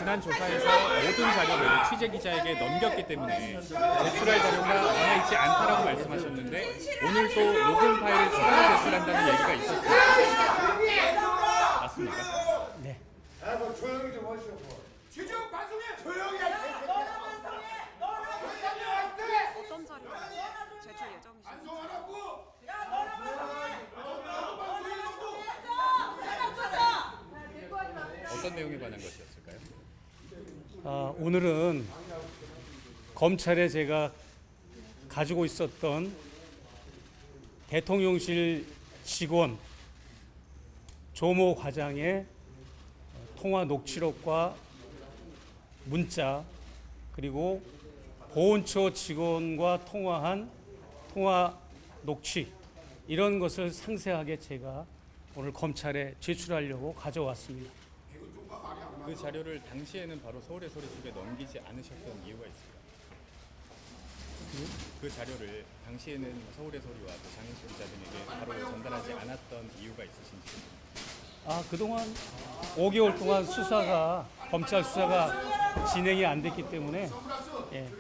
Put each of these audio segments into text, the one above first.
지난 조사에서 모든 자료를 취재 기자에게 넘겼기 때문에 제출할 자료가 남아있지 않다라고 말씀하셨는데 오늘 또 녹음 파일을 추가로 제출한다는 얘기가 있었습니다. 맞습니까? 네. 뭐 조용히 좀 하시오. 지금 방송에 조용히 하세요. 어떤 자료 제출 예정이신가요? 방송하라고. 어떤 내용에 관한 것이었을까요? 오늘은 검찰에 제가 가지고 있었던 대통령실 직원 조모 과장의 통화 녹취록과 문자 그리고 보훈처 직원과 통화한 통화 녹취 이런 것을 상세하게 제가 오늘 검찰에 제출하려고 가져왔습니다. 그 자료를 당시에는 바로 서울의 소리 쪽에 넘기지 않으셨던 이유가 있습니다. 그 자료를 당시에는 서울의 소리와 또 장인수 기자들에게 바로 전달하지 않았던 이유가 있으신지. 그동안 5개월 동안 검찰 수사가 진행이 안 됐기 때문에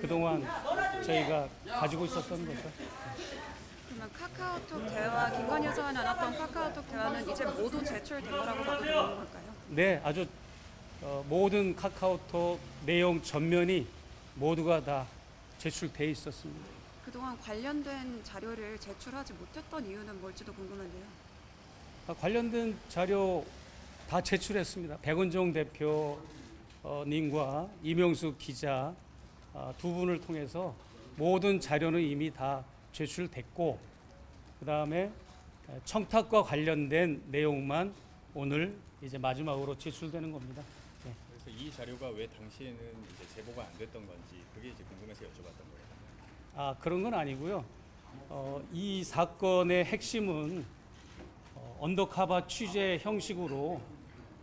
그동안 저희가 가지고 있었던 거죠. 그러면 카카오톡 대화, 김건희 여사와 나눴던 카카오톡 대화는 이제 모두 제출된 거라고 봐도 되는 걸까요? 네, 아주 모든 카카오톡 내용 전면이 모두가 다 제출돼 있었습니다. 그동안 관련된 자료를 제출하지 못했던 이유는 뭘지도 궁금한데요. 관련된 자료 다 제출했습니다. 백은종 대표님과 이명숙 기자 두 분을 통해서 모든 자료는 이미 다 제출됐고 그 다음에 청탁과 관련된 내용만 오늘 이제 마지막으로 제출되는 겁니다. 네. 그래서 이 자료가 왜 당시에는 이제 제보가 안 됐던 건지 그게 이제 궁금해서 여쭤봤던 거예요. 그런 건 아니고요. 이 사건의 핵심은 언더커버 취재 형식으로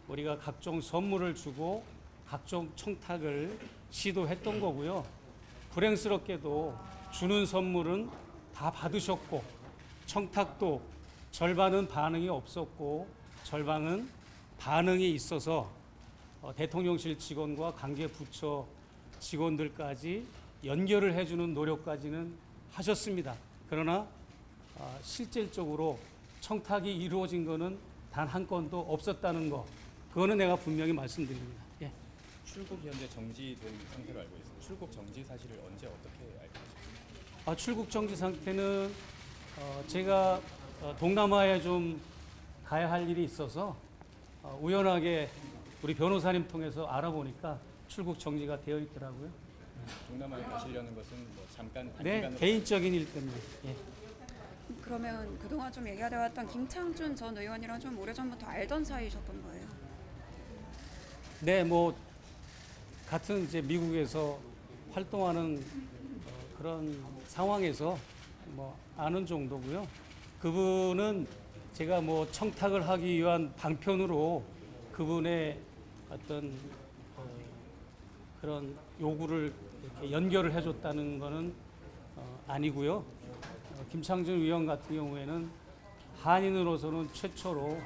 우리가 각종 선물을 주고 각종 청탁을 시도했던 거고요. 불행스럽게도 주는 선물은 다 받으셨고 청탁도 절반은 반응이 없었고 절반은 반응이 있어서 대통령실 직원과 관계 부처 직원들까지 연결을 해주는 노력까지는 하셨습니다. 그러나 실질적으로 청탁이 이루어진 것은 단 한 건도 없었다는 거, 그거는 내가 분명히 말씀드립니다. 예. 출국이 현재 정지된 상태로 알고 있습니다. 출국 정지 사실을 언제 어떻게 알게 되셨습니까? 출국 정지 상태는 제가 동남아에 좀 가야 할 일이 있어서 우연하게 우리 변호사님 통해서 알아보니까 출국 정지가 되어 있더라고요. 동남아에 가시려는 것은 뭐 잠깐 네, 단기간으로 개인적인 일 때문에. 예. 그러면 그동안 좀 얘기가 되었던 김창준 전 의원이랑 좀 오래전부터 알던 사이셨던 거예요? 네, 뭐 같은 이제 미국에서 활동하는 그런 상황에서 뭐 아는 정도고요. 그분은 제가 뭐 청탁을 하기 위한 방편으로 그분의 어떤 그런 요구를 이렇게 연결을 해줬다는 것은 아니고요. 김창준 의원 같은 경우에는 한인으로서는 최초로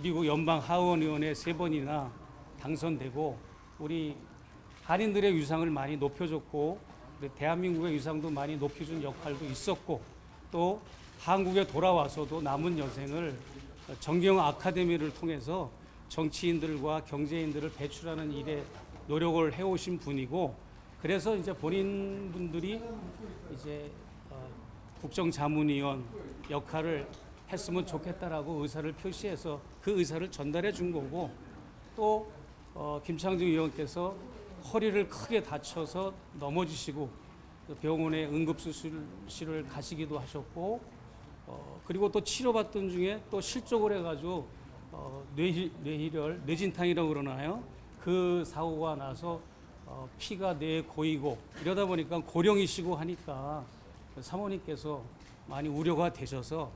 미국 연방 하원의원에 3번이나 당선되고 우리 한인들의 위상을 많이 높여줬고 대한민국의 위상도 많이 높여준 역할도 있었고 또 한국에 돌아와서도 남은 여생을 정경 아카데미를 통해서 정치인들과 경제인들을 배출하는 일에 노력을 해오신 분이고 그래서 이제 본인 분들이 이제 국정자문위원 역할을 했으면 좋겠다라고 의사를 표시해서 그 의사를 전달해 준 거고 또 김창준 의원께서 허리를 크게 다쳐서 넘어지시고 병원에 응급수술실을 가시기도 하셨고 그리고 또 치료받던 중에 또 실족을 해가지고 뇌희열, 뇌진탕이라고 그러나요? 그 사고가 나서 피가 뇌에 고이고 이러다 보니까 고령이시고 하니까 사모님께서 많이 우려가 되셔서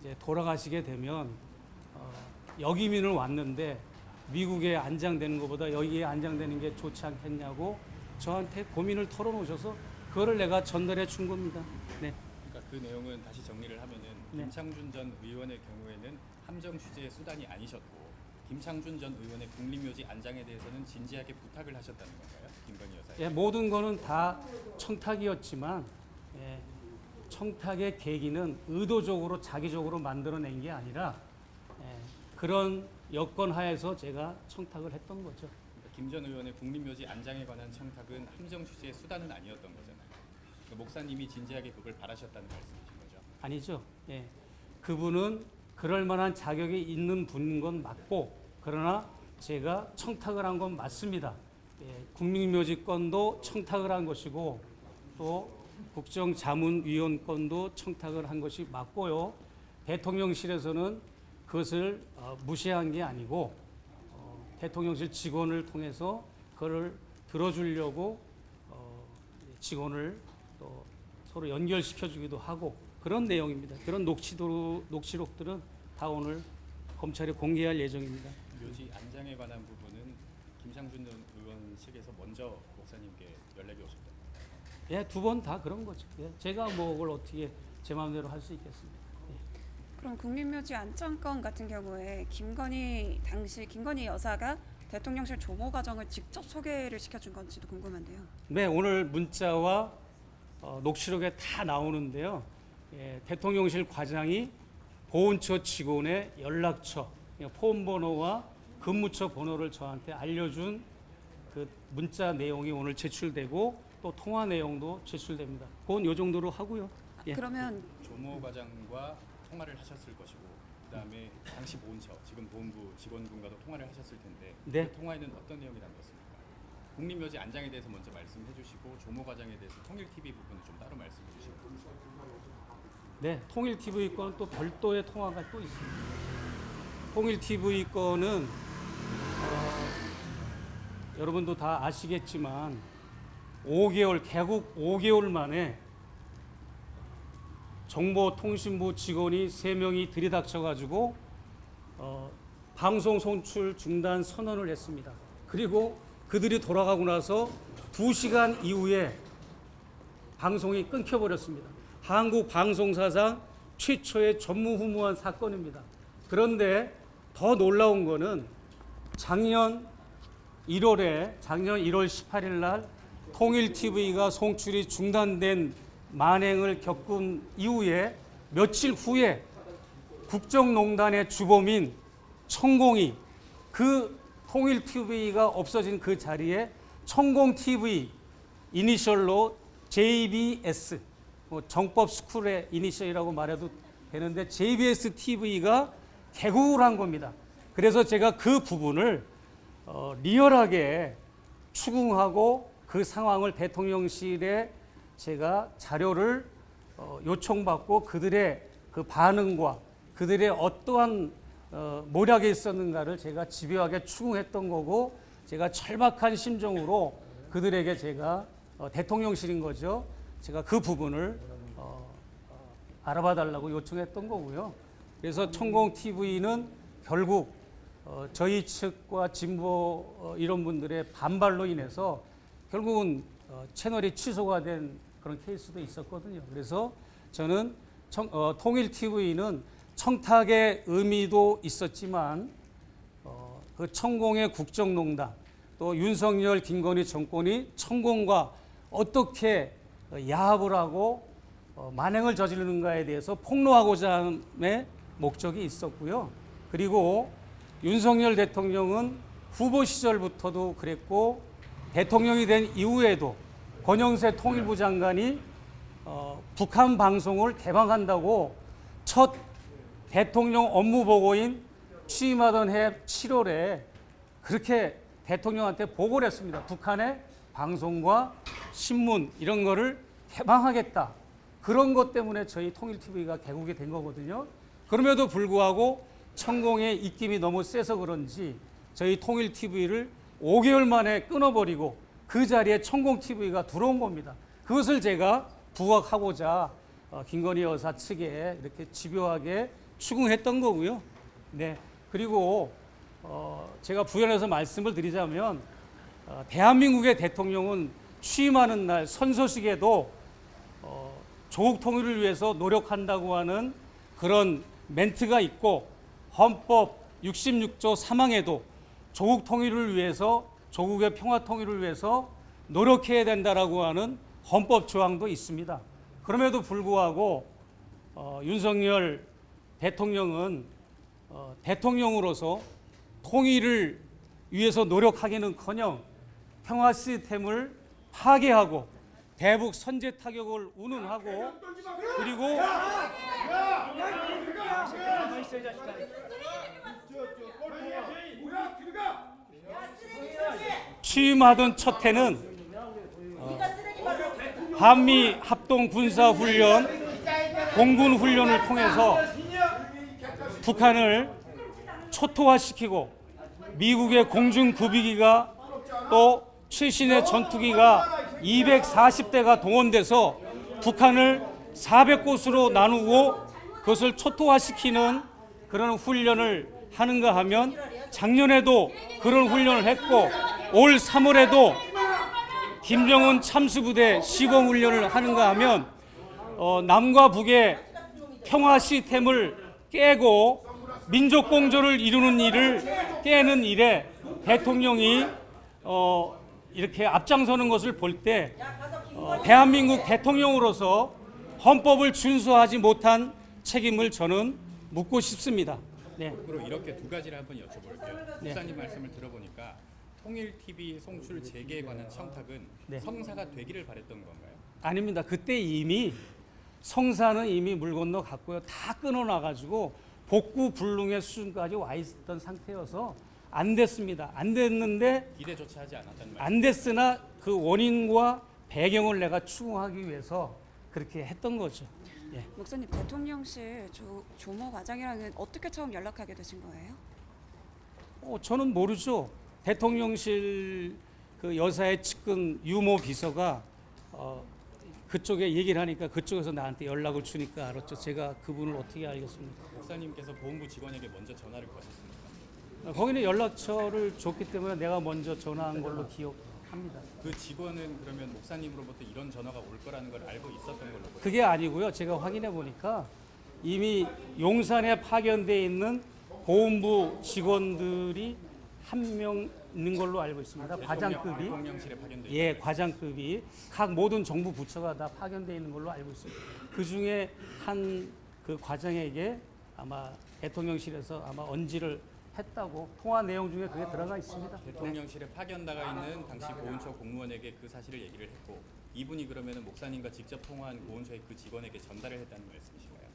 이제 돌아가시게 되면 역이민을 왔는데 미국에 안장되는 것보다 여기에 안장되는 게 좋지 않겠냐고 저한테 고민을 털어놓으셔서 그거를 내가 전달해 준 겁니다. 네. 그러니까 그 내용은 다시 정리를 하면은 네. 김창준 전 의원의 경우에는 함정 취재의 수단이 아니셨고 김창준 전 의원의 국립묘지 안장에 대해서는 진지하게 부탁을 하셨다는 건가요? 김건희 여사에. 예, 모든 거는 다 청탁이었지만 예, 청탁의 계기는 의도적으로 자기적으로 만들어낸 게 아니라 예, 그런 여건 하에서 제가 청탁을 했던 거죠. 그러니까 김 전 의원의 국립묘지 안장에 관한 청탁은 함정 취재의 수단은 아니었던 거잖아요. 그러니까 목사님이 진지하게 그걸 바라셨다는 말씀이신 거죠? 아니죠. 예. 그분은 그럴 만한 자격이 있는 분인 건 맞고, 그러나 제가 청탁을 한 건 맞습니다. 예. 국립묘지권도 청탁을 한 것이고 또 국정자문위원권도 청탁을 한 것이 맞고요. 대통령실에서는 그것을 무시한 게 아니고 대통령실 직원을 통해서 그걸 들어주려고 직원을 또 서로 연결시켜주기도 하고 그런 내용입니다. 그런 녹취록들은 다 오늘 검찰에 공개할 예정입니다. 묘지 안장에 관한 부분은 김창준 전 의원 측에서 먼저 목사님께 연락이 오셨다. 예, 두 번 다 그런 거죠. 예, 제가 뭐 그걸 어떻게 제 마음대로 할 수 있겠습니까? 그럼 국립묘지 안장건 같은 경우에 당시 김건희 여사가 대통령실 조모 과정을 직접 소개를 시켜준 건지도 궁금한데요. 네, 오늘 문자와 녹취록에 다 나오는데요. 예, 대통령실 과장이 보훈처 직원의 연락처, 폰번호와 근무처 번호를 저한테 알려준 그 문자 내용이 오늘 제출되고 또 통화 내용도 제출됩니다. 그건 요 정도로 하고요. 예. 그러면 조모 과장과 통화를 하셨을 것이고 그다음에 당시 보훈처 지금 보훈부 직원분과도 통화를 하셨을 텐데 네. 그 통화에는 어떤 내용이 담겼습니까? 국립묘지 안장에 대해서 먼저 말씀해 주시고 조모 과장에 대해서 통일TV 부분을 좀 따로 말씀해 주시고. 네, 통일TV 건은 또 별도의 통화가 또 있습니다. 통일TV 건은 여러분도 다 아시겠지만 5개월 개국 5개월 만에 정보통신부 직원이 3명이 들이닥쳐가지고 방송 송출 중단 선언을 했습니다. 그리고 그들이 돌아가고 나서 2시간 이후에 방송이 끊겨버렸습니다. 한국 방송사상 최초의 전무후무한 사건입니다. 그런데 더 놀라운 거는 작년 1월 18일 날 통일TV가 송출이 중단된 만행을 겪은 이후에 며칠 후에 국정농단의 주범인 천공이 그 통일TV가 없어진 그 자리에 천공TV 이니셜로 JBS 정법스쿨의 이니셜이라고 말해도 되는데 JBS TV가 개국을 한 겁니다. 그래서 제가 그 부분을 리얼하게 추궁하고 그 상황을 대통령실에 제가 자료를 요청받고 그들의 그 반응과 그들의 어떠한 모략이 있었는가를 제가 집요하게 추궁했던 거고 제가 절박한 심정으로 그들에게 제가 대통령실인 거죠. 제가 그 부분을 알아봐 달라고 요청했던 거고요. 그래서 천공TV는 결국 저희 측과 진보 이런 분들의 반발로 인해서 결국은 채널이 취소가 된 그런 케이스도 있었거든요. 그래서 저는 통일TV는 청탁의 의미도 있었지만 그 천공의 국정농단 또 윤석열 김건희 정권이 천공과 어떻게 야합을 하고 만행을 저지르는가에 대해서 폭로하고자 함의 목적이 있었고요. 그리고 윤석열 대통령은 후보 시절부터도 그랬고 대통령이 된 이후에도 권영세 통일부 장관이 북한 방송을 개방한다고 첫 대통령 업무보고인 취임하던 해 7월에 그렇게 대통령한테 보고를 했습니다. 북한의 방송과 신문 이런 거를 개방하겠다. 그런 것 때문에 저희 통일TV가 개국이 된 거거든요. 그럼에도 불구하고 천공의 입김이 너무 세서 그런지 저희 통일TV를 5개월 만에 끊어버리고 그 자리에 천공TV가 들어온 겁니다. 그것을 제가 부각하고자 김건희 여사 측에 이렇게 집요하게 추궁했던 거고요. 네. 그리고 제가 부연해서 말씀을 드리자면 대한민국의 대통령은 취임하는 날 선서식에도 조국 통일을 위해서 노력한다고 하는 그런 멘트가 있고 헌법 66조 3항에도 조국 통일을 위해서, 조국의 평화 통일을 위해서 노력해야 된다라고 하는 헌법 조항도 있습니다. 그럼에도 불구하고 윤석열 대통령은 대통령으로서 통일을 위해서 노력하기는커녕 평화 시스템을 파괴하고 대북 선제 타격을 운운하고, 그리고 취임하던 첫 해는 한미 합동 군사 훈련, 공군 훈련을 통해서 북한을 초토화시키고 미국의 공중 구비기가 또 최신의 전투기가 240대가 동원돼서 북한을 400곳으로 나누고 그것을 초토화시키는 그런 훈련을 하는가 하면, 작년에도 그런 훈련을 했고 올 3월에도 김정은 참수부대 시공훈련을 하는가 하면 남과 북의 평화 시스템을 깨고 민족 공조를 이루는 일을 깨는 일에 대통령이 이렇게 앞장서는 것을 볼 때 대한민국 대통령으로서 헌법을 준수하지 못한 책임을 저는 묻고 싶습니다. 네. 그리고 이렇게 두 가지를 한번 여쭤볼게요. 목사님 말씀을 들어보니까 통일TV 송출 재개에 관한 청탁은 성사가 되기를 바랬던 건가요? 아닙니다. 그때 이미 성사는 이미 물 건너 갔고요. 다 끊어놔가지고 복구 불능의 수준까지 와 있었던 상태여서 안 됐습니다. 안 됐는데, 기대조차 하지 않았다는 말씀. 안 됐으나 그 원인과 배경을 내가 추궁하기 위해서 그렇게 했던 거죠. 예. 목사님, 대통령실 조모 과장이랑은 어떻게 처음 연락하게 되신 거예요? 저는 모르죠. 대통령실 그 여사의 측근 유모 비서가 그쪽에 얘기를 하니까 그쪽에서 나한테 연락을 주니까 알았죠. 제가 그분을 어떻게 알겠습니까? 목사님께서 보훈부 직원에게 먼저 전화를 거셨습니까? 거기는 연락처를 줬기 때문에 내가 먼저 전화한 걸로 기억합니다. 그 직원은 그러면 목사님으로부터 이런 전화가 올 거라는 걸 알고 있었던 걸로 보여요? 그게 아니고요. 제가 확인해 보니까 이미 용산에 파견돼 있는 보훈부 직원들이 한 명 있는 걸로 알고 있습니다. 과장급이. 대통령실에 파견돼 예, 과장급이 각 모든 정부 부처가 다 파견돼 있는 걸로 알고 있습니다. 그 중에 한 그 과장에게 아마 대통령실에서 아마 언지를 했다고 통화 내용 중에 그게 들어가 있습니다. 대통령실에 파견 나가 있는 당시 보훈처 공무원에게 그 사실을 얘기를 했고, 이분이 그러면은 목사님과 직접 통화한 보훈처의 그 직원에게 전달을 했다는 말씀이신가요?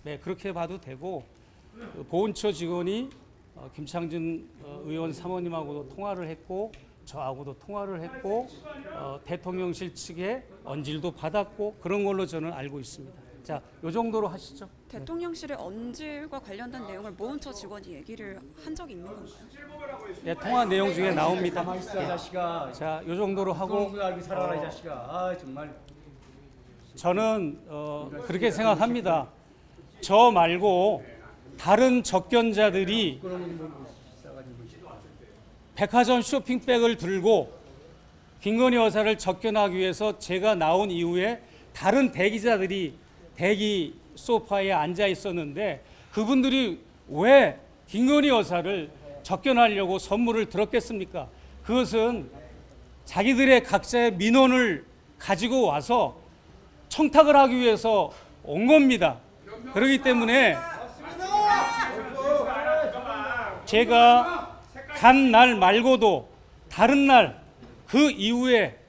네, 그렇게 봐도 되고, 그 보훈처 직원이 김창진 의원 사모님하고도 통화를 했고 저하고도 통화를 했고 대통령실 측에 언질도 받았고 그런 걸로 저는 알고 있습니다. 자, 요 정도로 하시죠. 대통령실의 언질과 관련된 내용을 보훈처 직원이 얘기를 한 적이 있는 건가요? 네, 통화 내용 중에 나옵니다. 가만히 있어, 이 자식아. 자, 요 정도로 하고 그 알고 살아라, 이 자식아. 아, 정말. 저는 그렇게 생각합니다. 저 말고 다른 접견자들이 백화점 쇼핑백을 들고 김건희 여사를 접견하기 위해서 제가 나온 이후에 다른 대기자들이 대기 소파에 앉아 있었는데, 그분들이 왜 김건희 여사를 접견하려고 선물을 들었겠습니까? 그것은 자기들의 각자의 민원을 가지고 와서 청탁을 하기 위해서 온 겁니다. 그렇기 때문에 제가 간 날 말고도 다른 날 그 이후에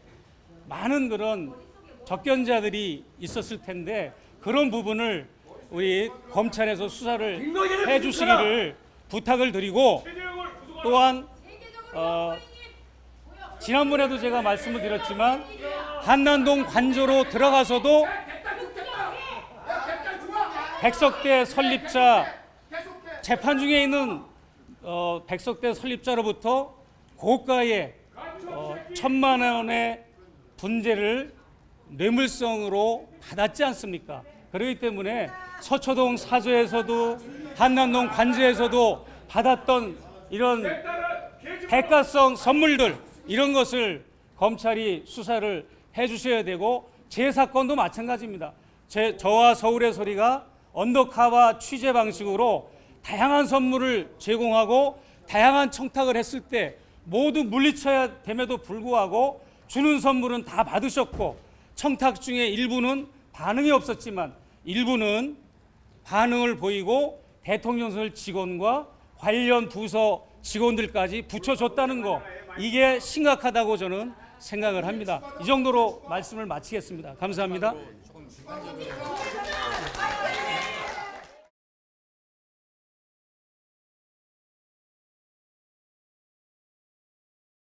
많은 그런 접견자들이 있었을 텐데, 그런 부분을 우리 검찰에서 수사를 해주시기를 부탁을 드리고, 또한 지난번에도 제가 말씀을 드렸지만 한남동 관저로 들어가서도 백석대 설립자 재판 중에 있는 백석대 설립자로부터 고가의 1,000만 원의 분재를 뇌물성으로 받았지 않습니까? 그렇기 때문에 서초동 사저에서도 한남동 관저에서도 받았던 이런 대가성 선물들, 이런 것을 검찰이 수사를 해주셔야 되고, 제 사건도 마찬가지입니다. 저와 서울의 소리가 언더카바 취재 방식으로 다양한 선물을 제공하고 다양한 청탁을 했을 때 모두 물리쳐야 됨에도 불구하고 주는 선물은 다 받으셨고 청탁 중에 일부는 반응이 없었지만 일부는 반응을 보이고 대통령실 직원과 관련 부서 직원들까지 붙여줬다는 거, 이게 심각하다고 저는 생각을 합니다. 이 정도로 말씀을 마치겠습니다. 감사합니다. 조금 비판적으로